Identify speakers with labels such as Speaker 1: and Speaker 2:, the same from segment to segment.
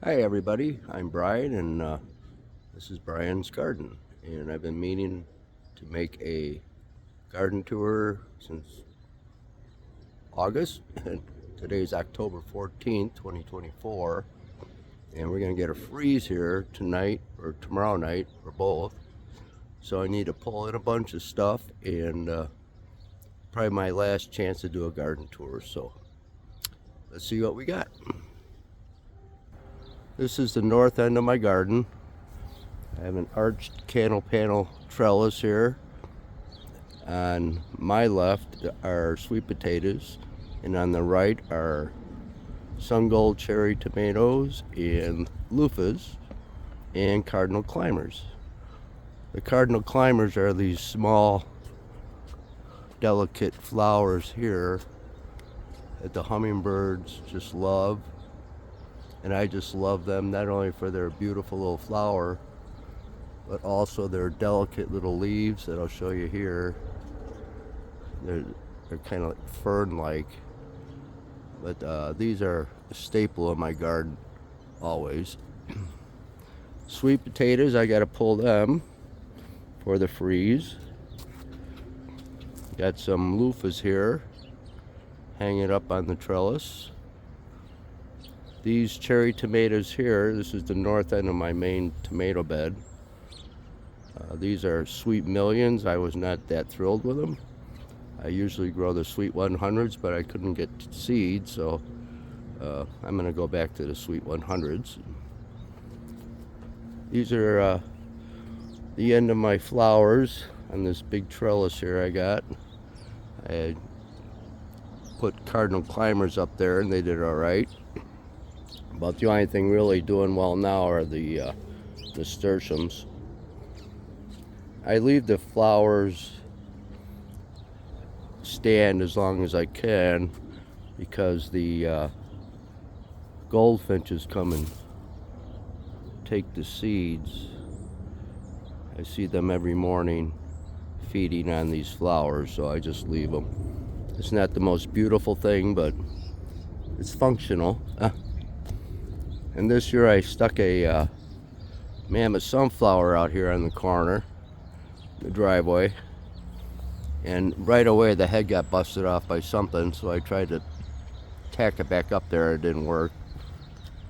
Speaker 1: Hi everybody, I'm Brian and this is Brian's Garden, and I've been meaning to make a garden tour since August and today's October 14th, 2024, and we're going to get a freeze here tonight or tomorrow night or both, so I need to pull in a bunch of stuff and probably my last chance to do a garden tour, so let's see what we got. This is the north end of my garden. I have an arched canal panel trellis here. On my left are sweet potatoes, and on the right are sun gold cherry tomatoes and loofahs and cardinal climbers. The cardinal climbers are these small, delicate flowers here that the hummingbirds just love. And I just love them not only for their beautiful little flower, but also their delicate little leaves that I'll show you here. They're kind of like fern-like, but these are a staple of my garden always. Sweet potatoes, I got to pull them for the freeze. Got some loofahs here, hanging up on the trellis. These cherry tomatoes here, this is the north end of my main tomato bed. These are sweet millions. I was not that thrilled with them. I usually grow the sweet 100s, but I couldn't get seed, so I'm going to go back to the sweet 100s. These are the end of my flowers on this big trellis here I got. I put cardinal climbers up there and they did all right. About the only thing really doing well now are the nasturtiums. I leave the flowers stand as long as I can because the goldfinches come and take the seeds. I see them every morning feeding on these flowers, so I just leave them. It's not the most beautiful thing, but it's functional. And this year I stuck a mammoth sunflower out here on the corner, the driveway, and right away the head got busted off by something, so I tried to tack it back up there. It didn't work.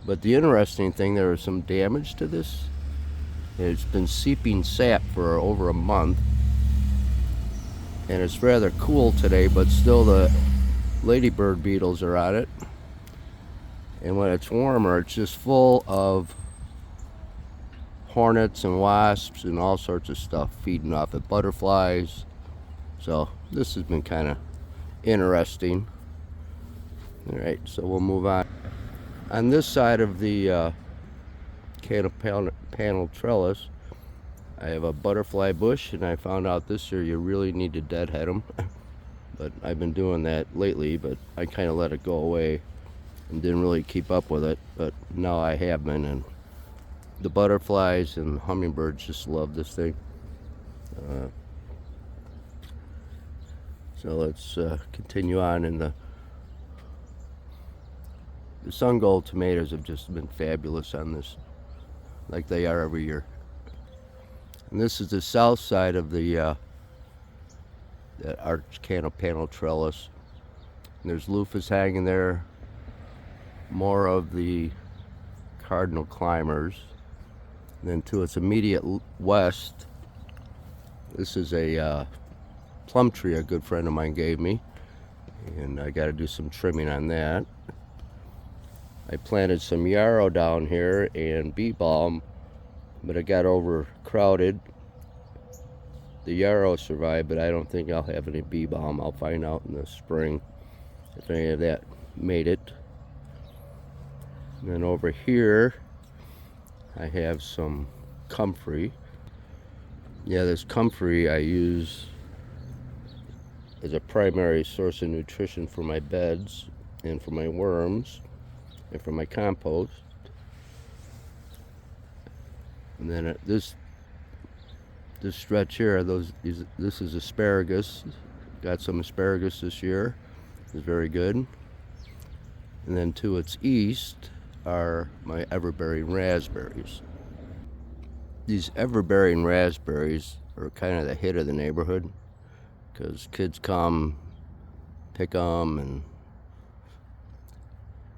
Speaker 1: But the interesting thing, there was some damage to this. It's been seeping sap for over a month, and it's rather cool today, but still the ladybird beetles are on it. And when it's warmer, it's just full of hornets and wasps and all sorts of stuff feeding off it, butterflies. So this has been kind of interesting. All right, so we'll move on. On this side of the canal panel trellis, I have a butterfly bush, and I found out this year you really need to deadhead them. But I've been doing that lately, but I kind of let it go away and didn't really keep up with it, but now I have been, and the butterflies and hummingbirds just love this thing. So let's continue on. And the sun gold tomatoes have just been fabulous on this, like they are every year. And this is the south side of the that arched canal panel trellis. And there's loofahs hanging there, more of the cardinal climbers. And then to its immediate west, this is a plum tree a good friend of mine gave me, and I got to do some trimming on that. I planted some yarrow down here and bee balm, but it got overcrowded. The yarrow survived, but I don't think I'll have any bee balm. I'll find out in the spring if any of that made it. And then over here I have some comfrey. Yeah, this comfrey I use as a primary source of nutrition for my beds and for my worms and for my compost. And then this stretch here, this is asparagus. Got some asparagus this year. It's very good. And then to its east are my everbearing raspberries. These everbearing raspberries are kind of the hit of the neighborhood because kids come pick them, and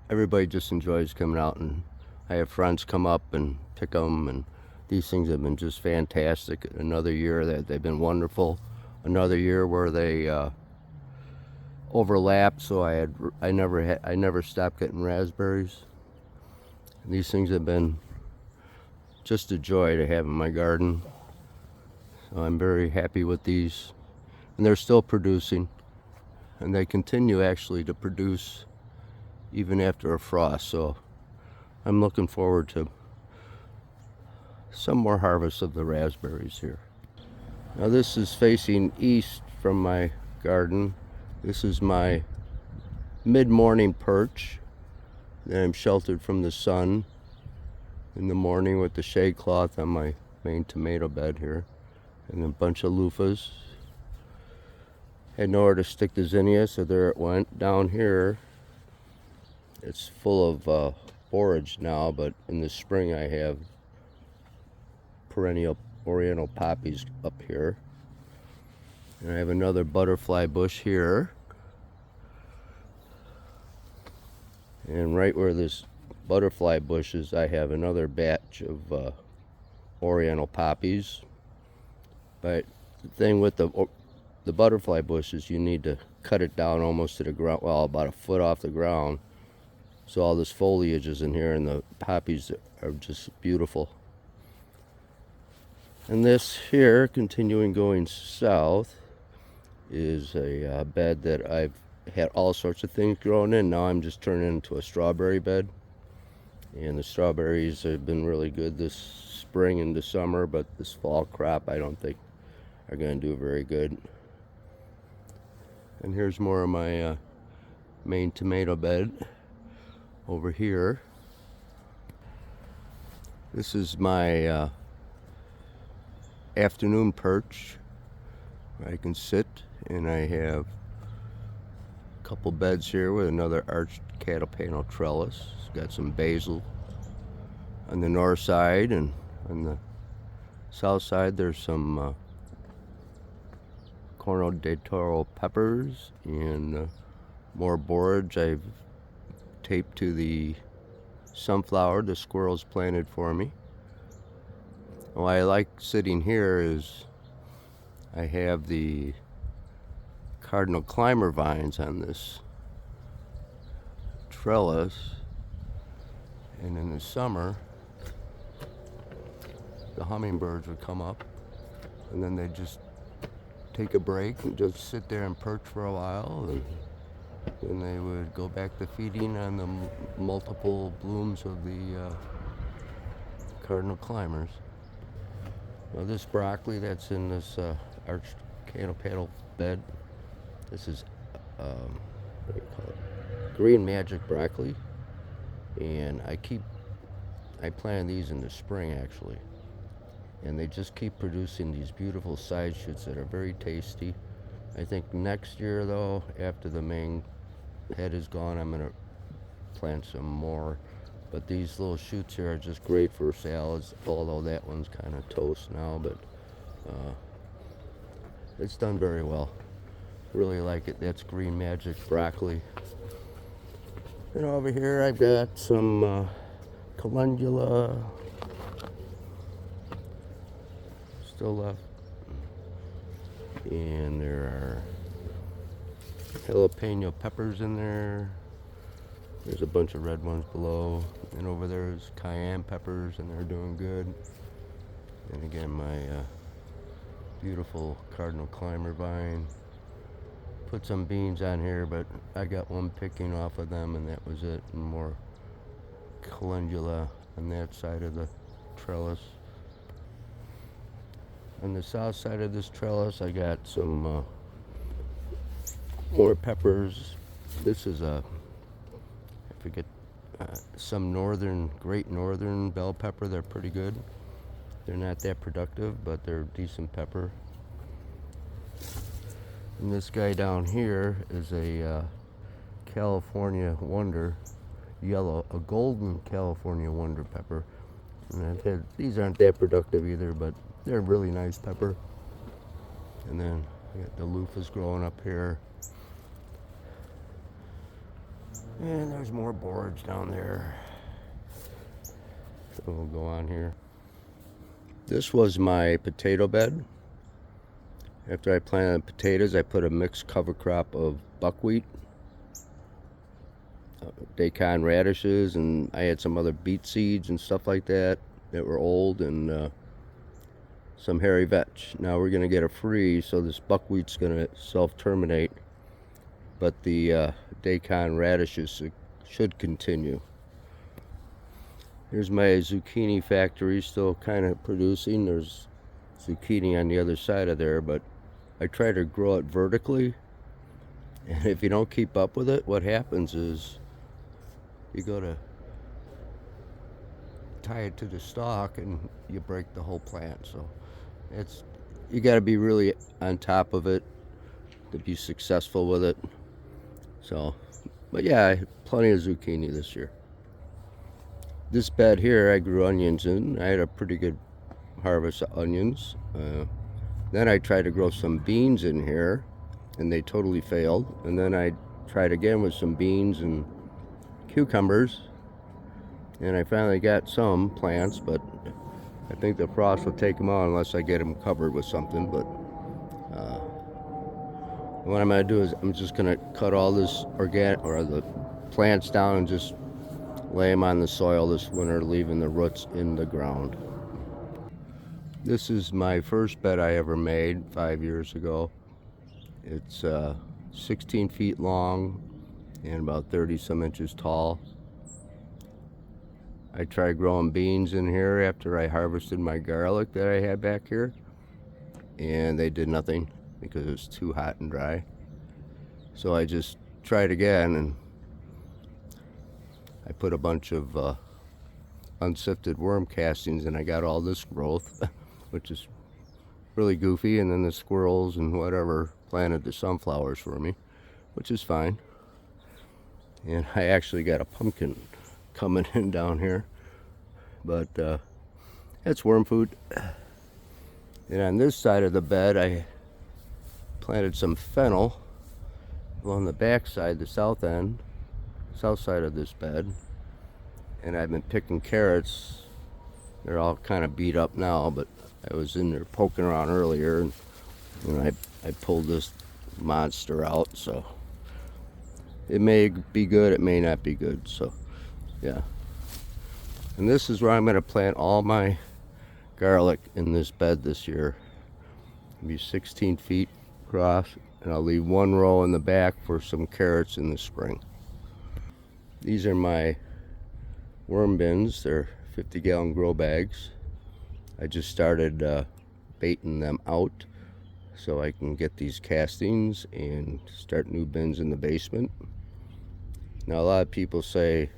Speaker 1: everybody just enjoys coming out, and I have friends come up and pick them, and these things have been just fantastic. Another year that they've been wonderful. Another year where they overlapped, so I never stopped getting raspberries. And these things have been just a joy to have in my garden. So I'm very happy with these, and they're still producing, and they continue actually to produce even after a frost. So I'm looking forward to some more harvest of the raspberries here. Now this is facing east from my garden. This is my mid-morning perch. Then I'm sheltered from the sun in the morning with the shade cloth on my main tomato bed here, and a bunch of loofahs. Had nowhere to stick the zinnia, so there it went. Down here, it's full of borage now, but in the spring I have perennial oriental poppies up here. And I have another butterfly bush here. And right where this butterfly bush is, I have another batch of oriental poppies. But the thing with the butterfly bush is you need to cut it down almost to the ground, well, about a foot off the ground. So all this foliage is in here, and the poppies are just beautiful. And this here, continuing going south, is a bed that I've had all sorts of things growing in. Now I'm just turning into a strawberry bed, and the strawberries have been really good this spring into summer, but this fall crop I don't think are going to do very good. And here's more of my main tomato bed over here. This is my afternoon perch where I can sit, and I have a couple beds here with another arched cattle panel trellis. It's got some basil on the north side, and on the south side there's some corno de toro peppers and more borage I've taped to the sunflower the squirrels planted for me. Why I like sitting here is I have the cardinal climber vines on this trellis, and in the summer the hummingbirds would come up, and then they'd just take a break and just sit there and perch for a while, and then they would go back to feeding on the multiple blooms of the cardinal climbers. Now this broccoli that's in this arched cattle panel bed, this is what do you call it? Green magic broccoli, and I planted these in the spring actually, and they just keep producing these beautiful side shoots that are very tasty. I think next year though, after the main head is gone, I'm gonna plant some more. But these little shoots here are just great for salads, although that one's kind of toast now, but it's done very well. Really like it. That's green magic broccoli. And over here I've got some calendula still left. And there are jalapeno peppers in there. There's a bunch of red ones below, and over there's cayenne peppers, and they're doing good. And again, my beautiful cardinal climber vine. Put some beans on here, but I got one picking off of them, and that was it. And more calendula on that side of the trellis. On the south side of this trellis, I got some more peppers. This is I forget, some great northern bell pepper. They're pretty good. They're not that productive, but they're decent pepper. And this guy down here is a California Wonder. yellow, a golden California wonder pepper. And I've had, these aren't that productive either, but they're really nice pepper. And then I got the loofahs growing up here. And there's more boards down there. So we'll go on here. This was my potato bed. After I planted potatoes, I put a mixed cover crop of buckwheat, daikon radishes, and I had some other beet seeds and stuff like that were old, and some hairy vetch. Now we're going to get a freeze, so this buckwheat's going to self-terminate, but the daikon radishes should continue. Here's my zucchini factory, still kind of producing. There's zucchini on the other side of there, but I try to grow it vertically, and if you don't keep up with it, what happens is you go to tie it to the stalk and you break the whole plant. So you got to be really on top of it to be successful with it. So, but yeah, I had plenty of zucchini this year. This bed here I grew onions in. I had a pretty good harvest of onions. Then I tried to grow some beans in here, and they totally failed. And then I tried again with some beans and cucumbers, and I finally got some plants, but I think the frost will take them out unless I get them covered with something. But what I'm going to do is I'm just going to cut all this the plants down and just lay them on the soil this winter, leaving the roots in the ground. This is my first bed I ever made 5 years ago. It's 16 feet long and about 30 some inches tall. I tried growing beans in here after I harvested my garlic that I had back here, and they did nothing because it was too hot and dry. So I just tried again, and I put a bunch of unsifted worm castings, and I got all this growth, which is really goofy. And then the squirrels and whatever planted the sunflowers for me, which is fine. And I actually got a pumpkin coming in down here, but that's worm food. And on this side of the bed I planted some fennel along the back side, the south side of this bed, and I've been picking carrots. They're all kind of beat up now, but I was in there poking around earlier, and I pulled this monster out, so it may be good, it may not be good. So yeah, and this is where I'm going to plant all my garlic in this bed this year. It'll be 16 feet across, and I'll leave one row in the back for some carrots in the spring. These are my worm bins. They're 50-gallon grow bags. I just started baiting them out so I can get these castings and start new bins in the basement. Now a lot of people say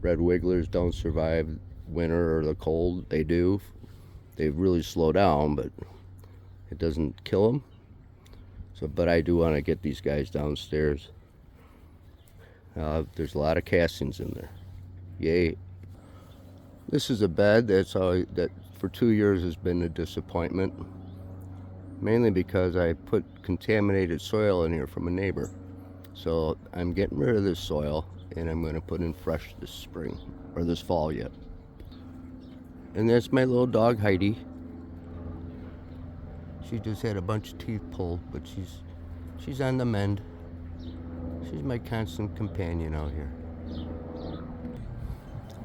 Speaker 1: red wigglers don't survive winter or the cold. They do. They really slow down, but it doesn't kill them. So, but I do want to get these guys downstairs. There's a lot of castings in there. Yay. This is a bed that for 2 years has been a disappointment, mainly because I put contaminated soil in here from a neighbor. So I'm getting rid of this soil, and I'm going to put in fresh this spring, or this fall yet. And that's my little dog Heidi. She just had a bunch of teeth pulled, but she's on the mend. She's my constant companion out here.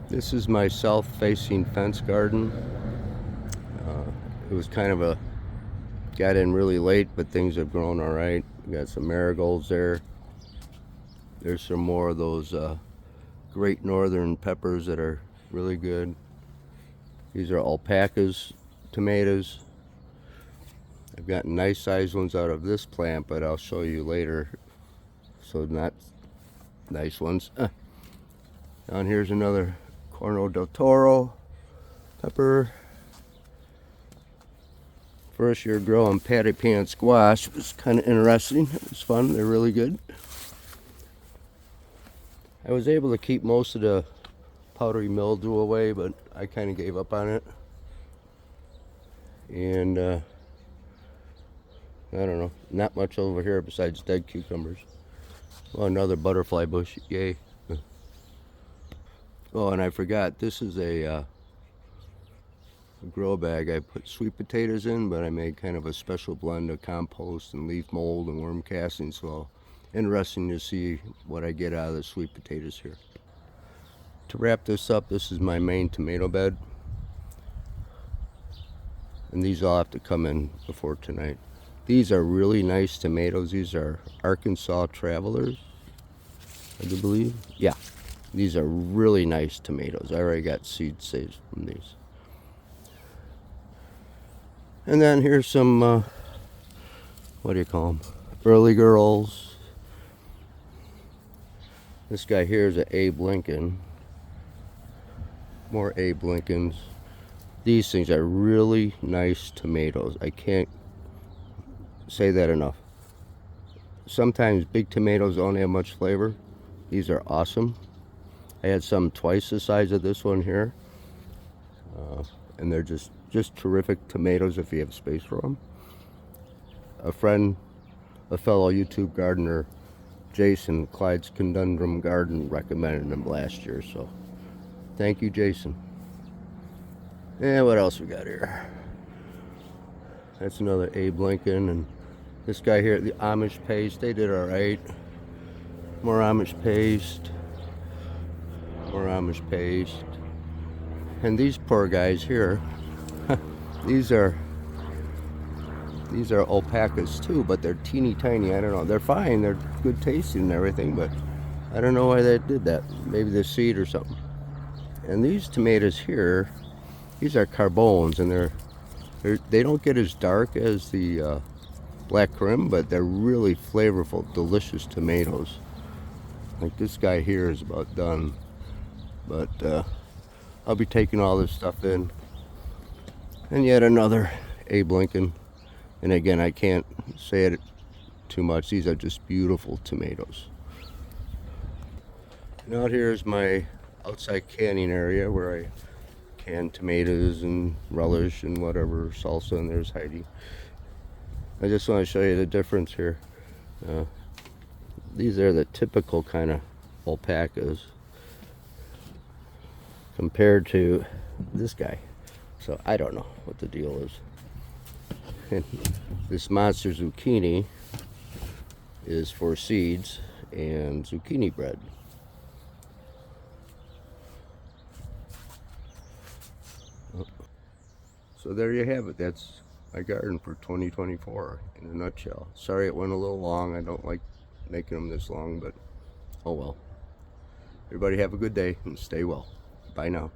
Speaker 1: This is my south-facing fence garden. It was kind of got in really late, but things have grown all right. We got some marigolds there. There's some more of those great northern peppers that are really good. These are alpacas tomatoes. I've gotten nice sized ones out of this plant, but I'll show you later. So not nice ones. Down here's another Corno del Toro pepper. First year growing patty pan squash was kind of interesting. It was fun. They're really good. I was able to keep most of the powdery mildew away, but I kind of gave up on it. And I don't know, not much over here besides dead cucumbers. Oh, another butterfly bush, yay. Oh, and I forgot, this is a grow bag I put sweet potatoes in, but I made kind of a special blend of compost and leaf mold and worm castings, so interesting to see what I get out of the sweet potatoes here. To wrap this up, this is my main tomato bed, and these all have to come in before tonight. These are really nice tomatoes. These are Arkansas Travelers, I do believe. Yeah, these are really nice tomatoes. I already got seed saved from these. And then here's some, what do you call them? Early girls. This guy here is an Abe Lincoln. More Abe Lincolns. These things are really nice tomatoes. I can't say that enough. Sometimes big tomatoes don't have much flavor. These are awesome. I had some twice the size of this one here. And they're just terrific tomatoes if you have space for them. A friend, a fellow YouTube gardener, Jason, Clyde's Conundrum Garden, recommended them last year, so thank you, Jason. And what else we got here? That's another Abe Lincoln, and this guy here, the Amish paste, they did all right. More Amish paste. More Amish paste. And these poor guys here, these are alpacas too, but they're teeny tiny. I don't know. They're fine. They're good tasting and everything, but I don't know why they did that. Maybe the seed or something. And these tomatoes here, these are carbones, and they don't get as dark as the black crim, but they're really flavorful, delicious tomatoes. Like this guy here is about done, but I'll be taking all this stuff in. And yet another Abe Lincoln. And again, I can't say it too much. These are just beautiful tomatoes. And out here is my outside canning area where I can tomatoes and relish and whatever, salsa, and there's Heidi. I just want to show you the difference here. These are the typical kind of alpacas compared to this guy. So I don't know what the deal is. And this monster zucchini is for seeds and zucchini bread. So there you have it. That's my garden for 2024 in a nutshell. Sorry it went a little long. I don't like making them this long, but oh well. Everybody have a good day and stay well. Bye now.